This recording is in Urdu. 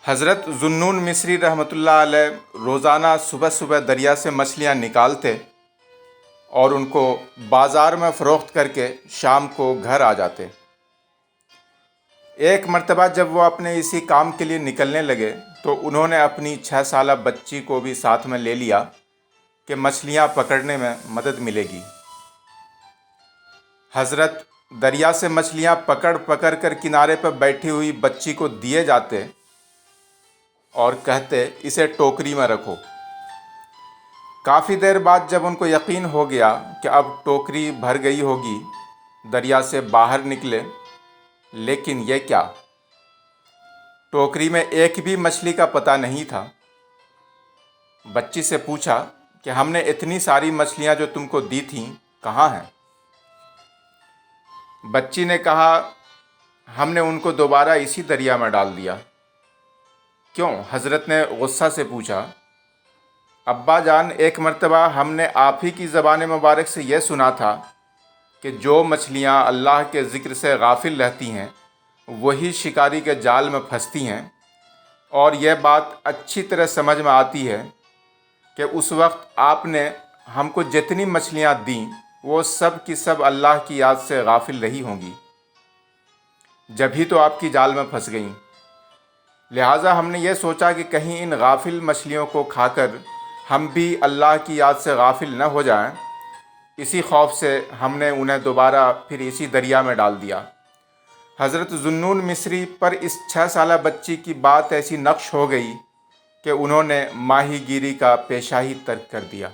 حضرت ذوالنون مصری رحمۃ اللہ علیہ روزانہ صبح صبح دریا سے مچھلیاں نکالتے اور ان کو بازار میں فروخت کر کے شام کو گھر آ جاتے۔ ایک مرتبہ جب وہ اپنے اسی کام کے لیے نکلنے لگے تو انہوں نے اپنی 6 سالہ بچی کو بھی ساتھ میں لے لیا کہ مچھلیاں پکڑنے میں مدد ملے گی۔ حضرت دریا سے مچھلیاں پکڑ پکڑ کر کنارے پر بیٹھی ہوئی بچی کو دیے جاتے اور کہتے اسے ٹوکری میں رکھو۔ کافی دیر بعد جب ان کو یقین ہو گیا کہ اب ٹوکری بھر گئی ہوگی، دریا سے باہر نکلے، لیکن یہ کیا؟ ٹوکری میں ایک بھی مچھلی کا پتہ نہیں تھا۔ بچی سے پوچھا کہ ہم نے اتنی ساری مچھلیاں جو تم کو دی تھیں کہاں ہیں؟ بچی نے کہا ہم نے ان کو دوبارہ اسی دریا میں ڈال دیا۔ کیوں؟ حضرت نے غصہ سے پوچھا۔ ابا جان، ایک مرتبہ ہم نے آپ ہی کی زبان مبارک سے یہ سنا تھا کہ جو مچھلیاں اللہ کے ذکر سے غافل رہتی ہیں وہی شکاری کے جال میں پھنستی ہیں، اور یہ بات اچھی طرح سمجھ میں آتی ہے کہ اس وقت آپ نے ہم کو جتنی مچھلیاں دیں وہ سب کی سب اللہ کی یاد سے غافل رہی ہوں گی، جبھی تو آپ کی جال میں پھنس گئیں۔ لہٰذا ہم نے یہ سوچا کہ کہیں ان غافل مچھلیوں کو کھا کر ہم بھی اللہ کی یاد سے غافل نہ ہو جائیں، اسی خوف سے ہم نے انہیں دوبارہ پھر اسی دریا میں ڈال دیا۔ حضرت ذوالنون مصری پر اس 6 سالہ بچی کی بات ایسی نقش ہو گئی کہ انہوں نے ماہی گیری کا پیشہ ہی ترک کر دیا۔